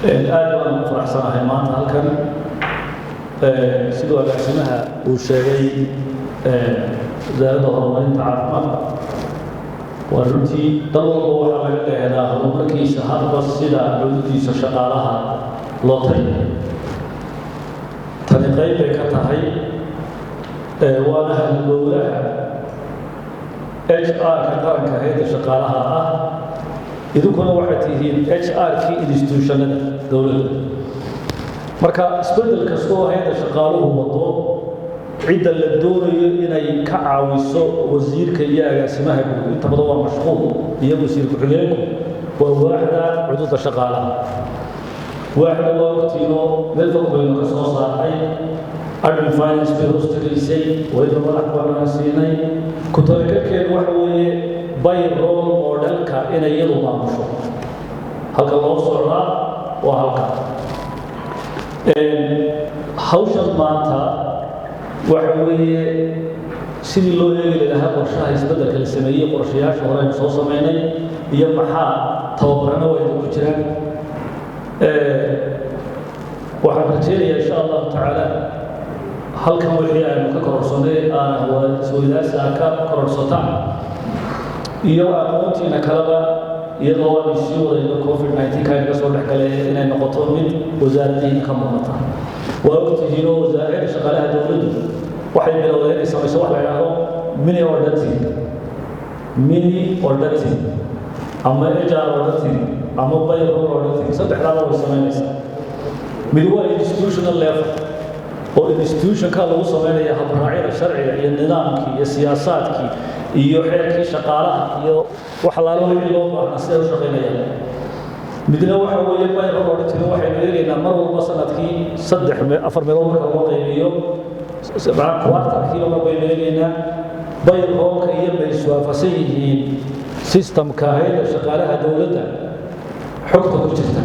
aad baan faraxsanahay maanta halkan sidoo agaasimaha uu sheegay wasaaradda horumarinta caafimaadka waa runtii dal walba waxaa laga dheedaa horumarkiisa hadba sida xuduudiisa shaqaalaha loo taliyo tani qayb bay ka tahay waana halgowlaha HR-ka qaranka hay'adda shaqaalaha ah idinkuna waxay tihiin HR-kii institutionada dowladda marka isbedel kastoo hay'adda shaqaaluhu wado cidda la doonayo inay ka caawiso wasiirka iyo agaasimaha guud inta badan waa mashquul iyo wasiir ku-xigeenku waa waaxda xuduudda shaqaalaha waaxda waa waqtiino meel fog baynu ka soo saaray admin finance bay hoos tegaysay weliba madax bannaan siinay ku talagalkeedu waxa weeye payroll modelka inay iyadu maamusho halka loo socdaa waa halka hawshan maanta waxa weeye sidii loo eegi lahaa qorshaha isbeddelka la sameeyey qorshayaasha hore aynu soo sameynay iyo maxaa tababarana wayna ku jiraan waxaan rajeynayaa insha allahu tacaala halkan wixii aynu ka kororsanay aan isweydaarsi aan ka kororsataan iyo aqoontiina kaleba iyadoo aan sii wadayno covid-19 ka inaga soo dhexgalay inay noqoto mid wasaaradihiin ka muuqata waa ogtihiinoo wasaaradda shaqaalaha dowladdu waxay bilowdeen inay samayso wax la yidhaahdo mini auditing ama HR auditing ama payroll auditing saddexdaaba way samaynaysaa mid waa institutional level oo institutionka lagu sameynaya habraacyada sharciga iyo nidaamkii iyo siyaasaadkii iyo xeerkii shaqaalaha iyo wax alaalo wixii loo baahnaa siday u shaqaynayaan midna waxa weeye payroll auditing waxaynu eegaynaa mar walba sanadkii 4 meelood marka loo qaybiyo kwartalkiiba mar baynu eegaynaa payrollka iyo may iswaafaqsan yihiin systemka hay'adda shaqaalaha dowladda xogta ku jirta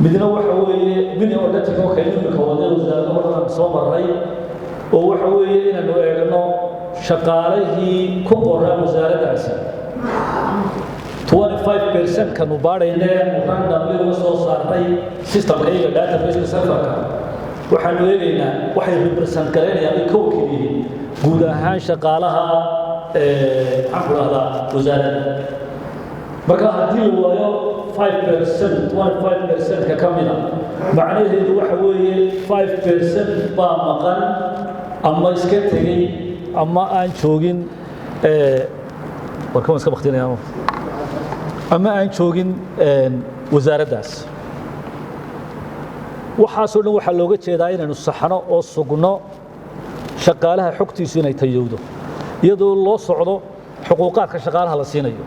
midna waxa weeye mini auditing oo kayimka wada wasaaradda horumarinta soo maray oo waxa weeye inaanu eegno shaqaalihii ku qoran wasaaraddaasi 25% kanu baadhaynee randomly uga soo saaray systemka iyo database serverka waxaanu eegaynaa waxay represent garaynayaan ay ka wakiil yihiin guud ahaan shaqaalaha maxaan ku dhahdaa wasaaradda marka haddii la waayo 25% ka mida macnaheedu waxa weeye 5% baa maqan ama iska tegey ama aan joogin warkama iska baktinaya ama aan joogin wasaaraddaas waxaasoo dhan waxaa looga jeedaa inaynu saxno oo sugno shaqaalaha xogtiisu inay tayowdo iyadoo loo socdo xuquuqaadka shaqaalaha la siinayo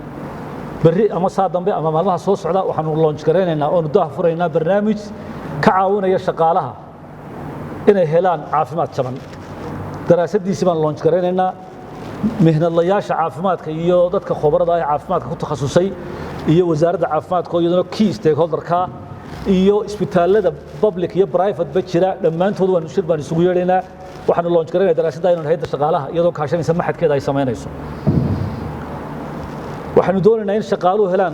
berri ama saa dambe ama maalmaha soo socda waxaanu launch garaynaynaa oonu daah furaynaa barnaamij ka caawinaya shaqaalaha inay helaan caafimaad jaban daraasadiisii baan launch garaynaynaa mihnadlayaasha caafimaadka iyo dadka khubarada ah caafimaadka ku takhasusay iyo wasaaradda caafimaadka iyaduna key stakeholderka iyo isbitaalada public iyo private ba jira dhammaantood waanu shir baan isugu yeedhaynaa waxaanu launch garaynaynaa daraasadda inaan hay'adda shaqaalaha iyadoo kaashanaysa maxadkeeda ay samaynayso waxaanu doonaynaa in shaqaaluhu helaan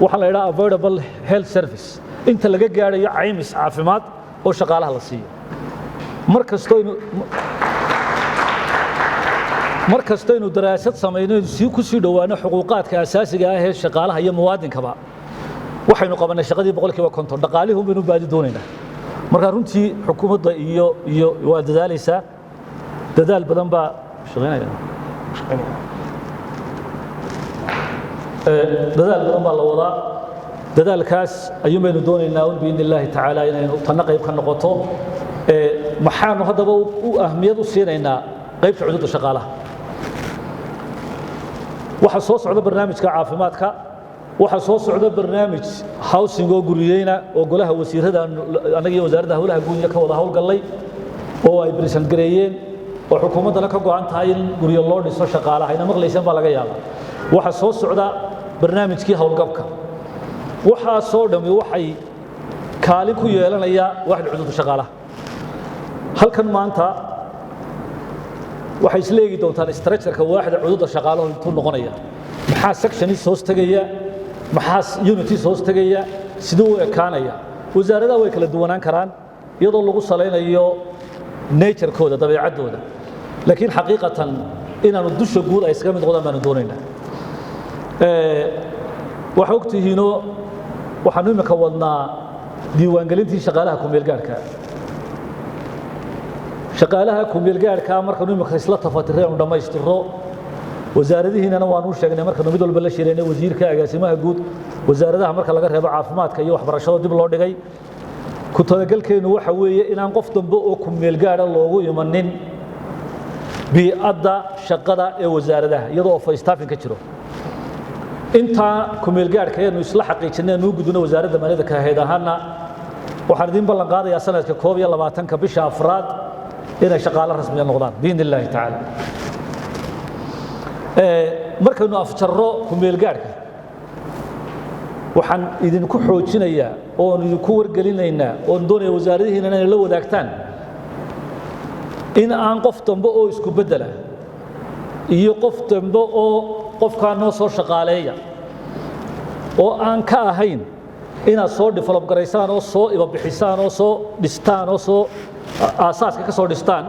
waxaa la yidhaha avoidable health service inta laga gaadhayo caymis caafimaad oo shaqaalaha la siiyo mar kastaynu daraasad samayno ku sii dhowaano xuquuqaadka asaasiga ah ee shaqaalaha iyo muwaadinkaba waxaynu qabanay shaqadii 50% dhaqaalihii baynu baadi doonaynaa marka runtii xukuumadda iyo waa dadaalaysaa dadaal badan baa shaqeynaya dadaal badan baa la wadaa dadaalkaas ayuu baynu doonaynaa biidni illaahi tacaala inaynu tanna qayb ka noqoto maxaanu haddaba u ahmiyad u siinaynaa qaybta xuduudda shaqaalaha waxaa soo socda barnaamijka caafimaadka waxaa soo socda barnaamij housing oo guriyeyna oo golaha wasiirada anaga iyo wasaaradda howlaha guud ka wada howlgallay oo ay present gareeyeen oo xukuumaddana ka go'an tahay in guryo loo dhiso shaqaalaha ina maqlaysaan baa laga yaabaa waxaa soo socda barnaamijkii howlgabka waxaasoo dhammi waxay kaalin ku yeelanaya waaxda xuduudda shaqaalaha halkan maanta waxay isla eegi doontaan structure-ka waaxda xuduudda shaqaalaha intuu noqonaya maxaa sectionis hoos tagaya maxaa unities hoos tagaya sidoo ekaanaya wasaaradaha way kala duwanaan karaan iyadoo lagu saleynayo nature-kooda dabeecadooda laakiin xaqiiqatan inaanu dusha guud ay iska mid noqdaan baanu doonaynaa waxa ogtihiino waxaanu imika wadnaa diiwaangelintii shaqaalaha ku-meelgaarhka shaqaalaha ku-meelgaarhka markaanu imika isla tafatirray aanu dhammaystirro wasaaradihiinana waanu sheegnay markaanu mid walba la shiraynay wasiirka agaasimaha guud wasaaradaha marka laga reebo caafimaadka iyo waxbarashada dib loo dhigay ku talagalkeenu waxa weeye inaan qof dambe oo ku-meelgaarha loogu imanin bii'adda shaqada ee wasaaradaha iyadoo oo faystaafin ka jiro intaa ku-meelgaarhka aynu isla xaqiijinay aanu u gudbino wasaaradda maaliyadda ka ahayd ahaana waxaan idiin ballan qaadayaa sanadka 21 bisha afraad inay shaqaale rasmiya noqdaan biidni illaahi tacaala markaynu afjarro ku-meelgaarhka waxaan idinku xoojinayaa oon idinku wargelinaynaa oon doonaya wasaaradihiina inay la wadaagtaan in aan qof dambe oo isku beddela iyo qof dambe oo qofkaa noo soo shaqaaleeya oo aan ka ahayn inaad soo develop garaysaan oo soo ibabixisaan oo soo dhistaan oo soo aasaaska ka soo dhistaan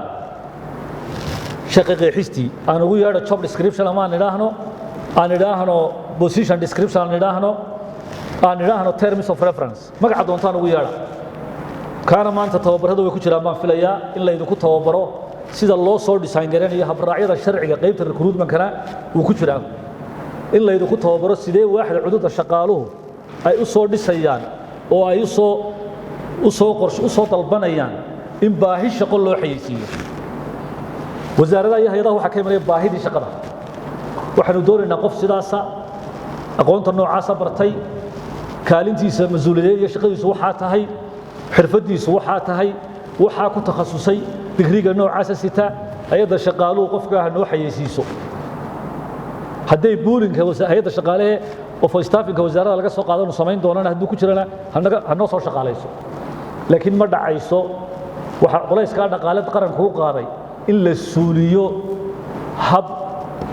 shaqo qeexistii aan ugu yeedho job description ama aan idhaahno position description aan idhaahno terms of reference magaca doontaan ugu yeedha kaana maanta tababarrada way ku jiraan baan filayaa in laydinku tababaro sida loo soo design garanayo habraacyada sharciga qaybta recruitment-kana wuu ku jiraa in laydinku tababaro sidee waaxda cududa shaqaaluhu ay u soo dhisayaan oo ay u soo dalbanayaan in baahi shaqo loo xayeysiiyo wasaaradaha iyo hay-adaha waxaa ka imanaya baahidii shaqada waxaanu doonaynaa qof sidaasa aqoonta noocaasa bartay kaalintiisa mas-uuliyadeed iyo shaqadiisu waxaa tahay xirfadiisu waxaa tahay waxaa ku takhasusay digriga noocaasa sita hay-adda shaqaaluhu qofka ha noo xayeysiiso hadday buulinka hay-adda shaqaalehe oo staffinka wasaaradda laga soo qaadanu samayn doonana hadduu ku jirana ha noo soo shaqaalayso laakiin ma dhacayso waxaa culayskaa dhaqaalada qaranku u qaaday in la suuliyo hab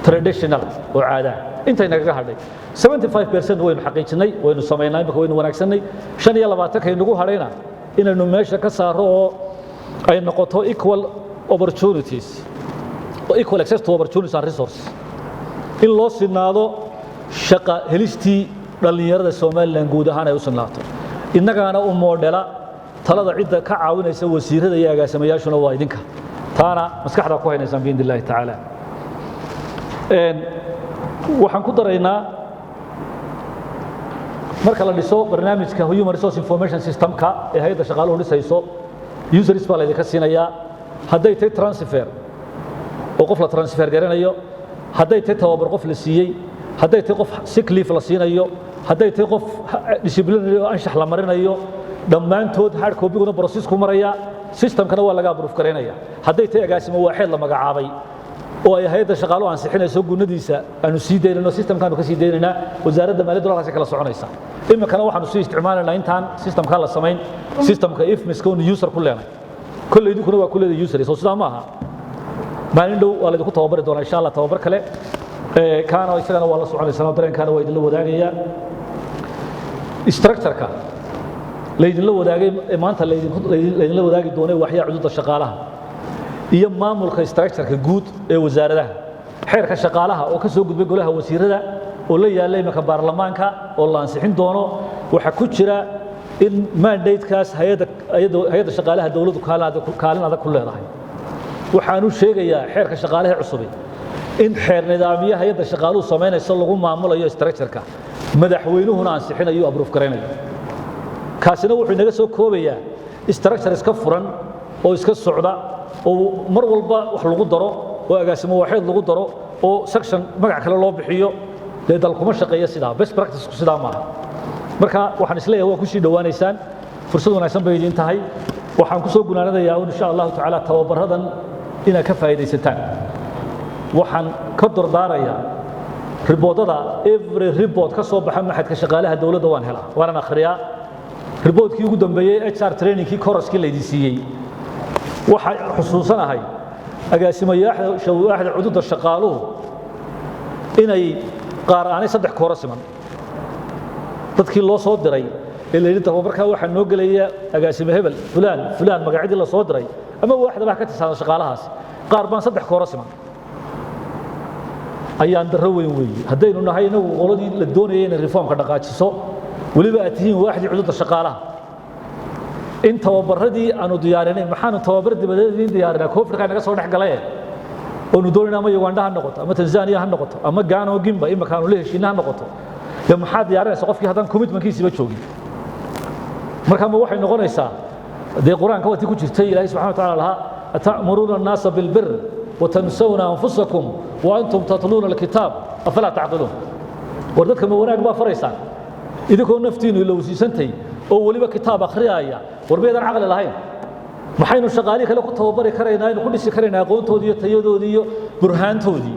traditional oo caadaha intay nagaga hadhay 75% waynu xaqiijinay waynu samaynaa imika waynu wanaagsanay 25 kay nagu hadhayna inaynu meesha ka saaro oo ay noqoto equal opportunities or equal access to opportunities and resources in loo sinaado shaqa helistii dhalinyarada Soomaaliland guud ahaan ay u sinaato innagaana u moodela talada cidda ka caawinaysa wasiirada iyo agaasimayaashuna waa idinka taana maskaxda ku haynaysan biidnillaahi tacaala waxaan ku daraynaa marka la dhiso barnaamijka human resource information system-ka ee hay'adda shaqaaluhu dhisayso users baa laydinka siinayaa hadday tahay transfer oo qof la transfer garanayo hadday tahay tababar qof la siiyey hadday tahay qof sick leave la siinayo hadday tahay qof disciplinary oo anshax la marinayo dhammaantood hard copy-guna process ku maraya system-kana waa laga approve garaynaya hadday tahay agaasimo waaxeed la magacaabay oo ay hay'adda shaqaaluhu ansixinayso gunnadiisa aanu sii daynayno system-kaanu ka sii daynaynaa wasaaradda maaliyadda halkaas kala soconaysa iminkana waxaanu sii isticmaalaynaa intaan system-ka la samayn system-ka ifmiska uu user ku leenay kolley idinkuna waa ku leedahay user soo sidaa ma aha maalin dhow waa laydinku tababari doonaa insha allah tababar kale kaana isagana waa la soconaysaa dareenkaana waa idinla wadaagayaa structure-ka laydinla wadaagay maanta laydinla wadaagi doonay waxyaa cududa shaqaalaha iyo maamulka structure-ka guud ee wasaaradaha xeerka shaqaalaha oo ka soo gudbay golaha wasiirada oo la yaalay imika baarlamaanka oo la ansixin doono waxa ku jira in mandate-kaas hay'adda shaqaalaha dawladdu kaalin adag ku leedahay waxaanu sheegayaa xeerka shaqaalaha cusub in xeer nidaamyo hay'adda shaqaaluhu samaynayso lagu maamulayo structure-ka madaxweynuhuna ansixinayo approve garaynayo kaasina wuxuu inaga soo koobayaa structure iska furan oo iska socda oo mar walba wax lagu daro oo agaasimo waaxeed lagu daro oo section magac kale loo bixiyo dee dalkuma shaqeeya sidaa best practice ku sidaa maaha marka waxaan isleeyahay waa ku sii dhowaanaysaan fursad wanaagsan bay idin tahay waxaan ku soo gunaanadayaa insha allahu tacaala tababaradan inaad ka faa'iidaysataan waxaan ka dardaarayaa riboodada every report ka soo baxa maxadka shaqaalaha dawladda waan helaa waanan akhriyaa riboodkii ugu dambeeyey HR trainingkii koroskii laydin siiyey waxaan xusuusanahay agaasimayaasha cududa shaqaaluhu inay qaar aanay 3 kooro siman dadkii loo soo diray إلا أنت وبركة واحد نوجل هي أجاسم هبل فلان مقاعد الله صدري أما واحد بقى كتير على شغالها قاربان صدق كورسما أيام دروي وي هدينا إنه هاي نو ولدي للدنيا إن الريفورم كذا قاعد يسوق ولي بقى تهين واحد يعود الشغالة أنت وبردي أنا ديارنا محن توابرد بدين ديارنا كوفر كان قصور نحق عليه وندورنا ما يواندا هالنقطة أما تنزانيا هالنقطة أما جانا وجيمبا إما كانوا ليه شيء هالنقطة لما حد ديارنا سقف في هذا كوميت مكيسي بتشوقي مركب ما واحد نقول إيسا ده القرآن كوا تيجي تشتري الله سبحانه وتعالى لها أتأمرون الناس بالبر وتنسون أنفسكم وأنتم تطلون الكتاب أفلا تعقلون وردتك ما وراك بفريسان إذا كنا نفتين لو سنتي أو ولي كتاب أخريا وربيد العقل لهين محين الشغالي كلو كنت وبري كرينا إنه كل شيء كرينا قوم تودي تيودو ديو برهان تودي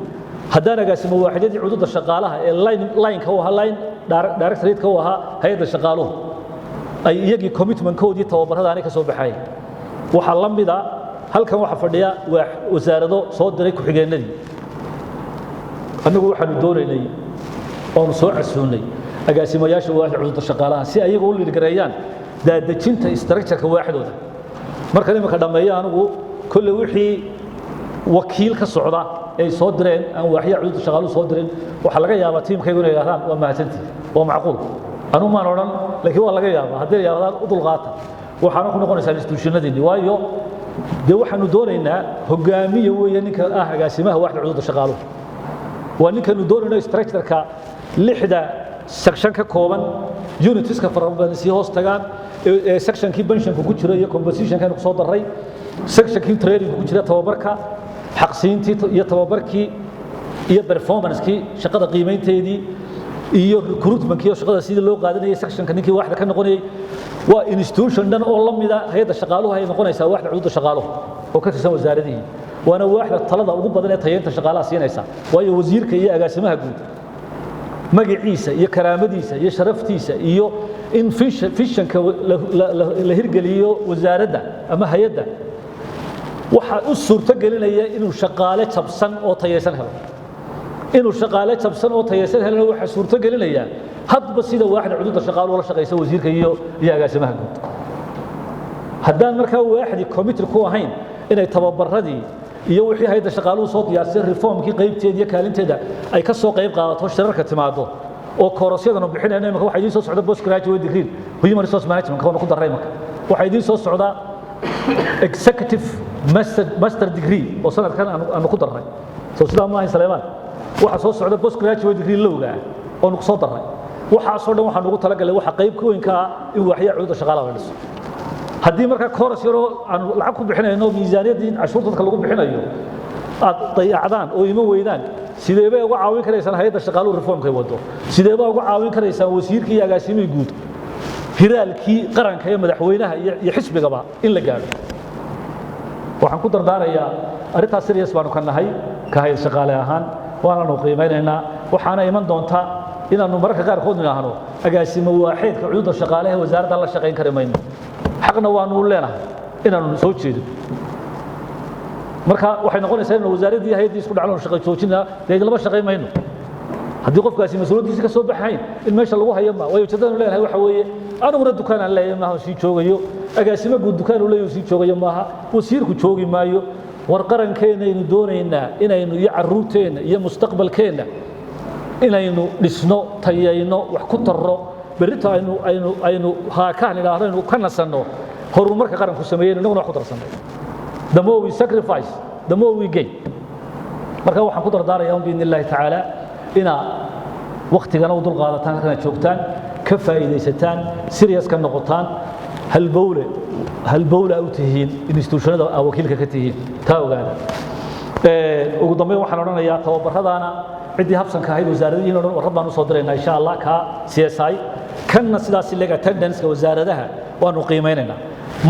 هدانا قاسم واحد يدي عدود الشغالها اللاين كوها لاين دايركت ريت كوها هيدا الشغالون أي يجي كوميتمنت كودي توبر هذا أنا كسب حي وحلم بذا هل كان واحد فرديا وزارده صوت دريك وحجين ندي أنا أقول حد دور إلي أو صوع السني أقاسم ياش واحد عدود الشغالها سي أي يقول لي الجريان ده تنت استركتك كواحد وده مركز ما كلام أنا أقول كل وحي وكيل كالصعدة أي صوت درين أو وحي عدود الشغال صوت درين وحلقة يا باتيم كيقول يا هذا وما تنتي ومعقول أنا ما نورن لكن والله جايبه هذا يا هذا أطول غاطة وحنا كنا نقول سالستوشنا دي وايو ده وحنا دورنا هجامية وينك قاسمها واحد عدود شغاله وانك ندورنا استراكتر كا لحدة سكشن ككوبن يونتس كفرابن سيهوس تجان سكشن كي بنشن كوجرة يكمبسيشن كانوا صوت الري سكشن كي تريدين كوجرة توابركا حقسينتي يتوابركي يبرفورمانس كي شقة قيمين تيدي iyo recruitment iyo shaqada sidii loo qaadanayay section-ka ninkii waxa ka noqonayay waa institution dhan oo la mid ah hay'adda shaqaaluhu ay noqonaysaa waaxda cududa shaqaaluhu oo ka tirsan wasaaradii waana waaxda talada ugu badan ee tayeynta shaqaalaha siinaysa waayo wasiirka iyo agaasimaha guud magaciisa iyo karaamadiisa iyo sharaftiisa iyo in vision-ka la hirgeliyo wasaaradda ama hay'adda waxa u suurto gelinaya inuu shaqaale jabsan oo tayeysan helo إنه شغالة تبصن أو تيسر هل هو حسورته قلنا يا هاد بسيطة واحد عدود الشغال ولا شغال يسوي وزير كيو يا جاسمه هدان مركب واحد كوميتر كوهين إنه يتبرر ردي يوحي هيدا شغالو صوت ياسر ريفورم كي قيب تيدي كلام تدا أي كسو قيب قاعد توش شركة معده أو كورسيا ده نبحين أنا مكوا حيدين صوت سعودة بوس كراجي وديكين هي مرة صوت مانجمنت مكوا نقول دريمك وحيدين صوت سعودة executive master degree وصلنا كان أنا نقول دريم صوت سلام الله سليمان waxa soo socda post graduate degree lowga oo nuq soo daray waxa soo dhan waxa nagu talagalay waxa qayb ka weyn ka in waxya cuuda shaqaalaha la dhiso hadii marka course yaro aan lacag ku bixinayno miisaaniyadii cashuurta dadka lagu bixinayo aad dayacdaan oo ima weydaan sidee bay uga caawin karaysan hay'adda shaqaaluhu reformka wado sidee bay uga caawin karaysan wasiirka iyo agaasimiga guud hiraalkii qaranka iyo madaxweynaha iyo xisbigaba in la gaaro waxaan ku dardaarayaa arintaas serious baan ka nahay ka hay'ad shaqaale ahaan وانا نقيميننا وحنا ايمان دونتا inaanu marka qaar kood nahano agaasimo waaxeedka cududa shaqaalaha wasaaradda la shaqeyn karimayno xaqna waanu leenahay inaanu soo jeedo marka waxay noqonaysaa in wasaaradii hay'adii isku dhacdo shaqo joojina deeq laba shaqeymayno hadii qofkaasi mas'uuliyadiisa ka soo baxayn in meesha lagu hayo ma way ujeedadu leenahay waxa weeye anuguna dukaan aan leeyahay ma sii joogayo agaasimo guud dukaan uu leeyahay sii joogayo maaha wasiirku joogi maayo war qarankeena inuu doonaynaa inaynu iyo caruurteena iyo mustaqbalkeena inaynu dhisno tayayno wax ku tarro berrito aynu haakaan ilaahaynu ka nasanno horumarka qaranku sameeyeen inaguna wax ku tarsanay the more we sacrifice the more we gain marka waxaan ku dardaarayaa bi idnillahi taala ina waqtigana u dul qaadataan kana joogtaan ka faa'iideysataan serious ka noqotaan halbowle u tihiin institutionada wakiilka ka tihiin taa ogaada ugu dambeyn waxaan oranayaa tababaradaana cidii habsanka ahayd wasaaradihiin oo dhan warad baan u soo diraynaa insha Allah ka CSI kanna sidaas leega attendance ka wasaaradaha waanu qiimeynaa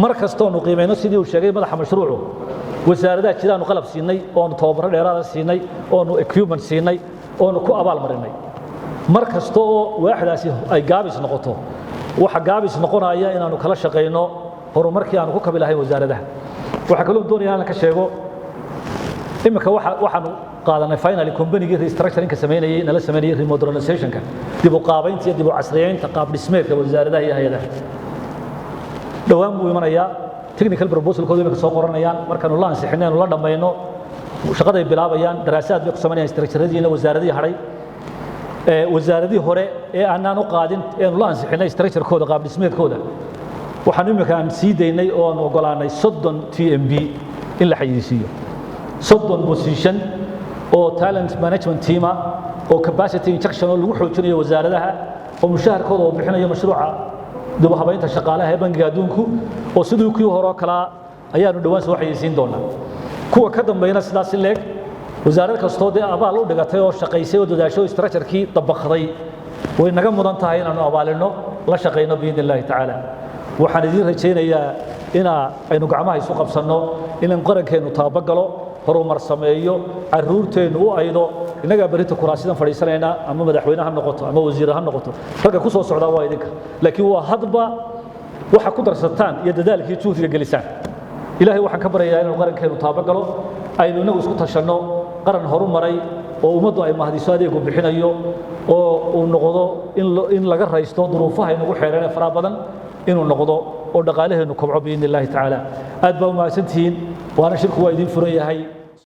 mar kasta oo qiimeyno sidii uu sheegay madaxa mashruucu wasaaradaha jiraanu qalab siinay oo tababaro dheeraad siinay oo equipment siinay oo ku abaal marinay mar kasta oo waaxdaasi ay gaabis noqoto waxa gaabis noqonaya inaanu kala shaqeyno horumarkii aanu ku kabilahay wasaaradaha waxa kale oo doonayaan ka sheego imika waxaanu qaadanay finally companygii restructuring ka sameynayay nala sameynayay remodernization ka dib u qaabaynta iyo dib u casriyeynta qaab dhismeedka wasaaradaha iyo hay'adaha dhawaan buu imanayaa technical proposal kooda imika soo qoranayaan markaanu la ansixinayno la dhameeyno shaqada ay bilaabayaan daraasaad bay ku sameynayaan structure-adiina wasaaradii haray wasaaradii hore ee aanan u qaadin ee la ansixinay structure-kooda qaab dhismeedkooda waxaan imika aan sii daynay oo aan ogolaanay 30 TMB in la xayeysiiyo 30 position oo talent management team oo capacity injection oo lagu xoojinayo wasaaradaha oo mushaharkooda oo bixinayo mashruuca dib u habaynta shaqaalaha ee bangiga adduunku oo sidoo kii hore kala ayaanu dhawaan soo xayeysiin doonaa kuwa ka dambeeyna sidaas leeg wasaarad kastoo de abaal u dhigatay oo shaqaysay oo dadaasho structure-kii dabaqday way naga mudan tahay inaanu abaalino la shaqeyno biidnillaahi tacaala waxaan idin rajaynayaa aynu gacmaha isu qabsanno inaan qarankeenu taabagalo horumar sameeyo caruurteenu u aydo inaga barita kuraasidan fadhiisanayna ama madaxweynaha noqoto ama wasiiraha noqoto ragga ku soo socda waa idinka laakiin waa hadba waxa ku darsataan iyo dadaalkii juhdiga gelisaan ilaahay waxaan ka baryayaa inuu qarankeenu taabagalo aynu inagu isku tashanno qaran horumaray oo ummaddu ay mahadiso adeegu bixinayo oo uu noqdo in laga raysto duruufaha inagu xeeran fara badan inuu noqdo oo dhaqaalaheenu kobco biidnillaahi tacaala aad baa u mahadsantihiin waana shirku waa idin furan yahay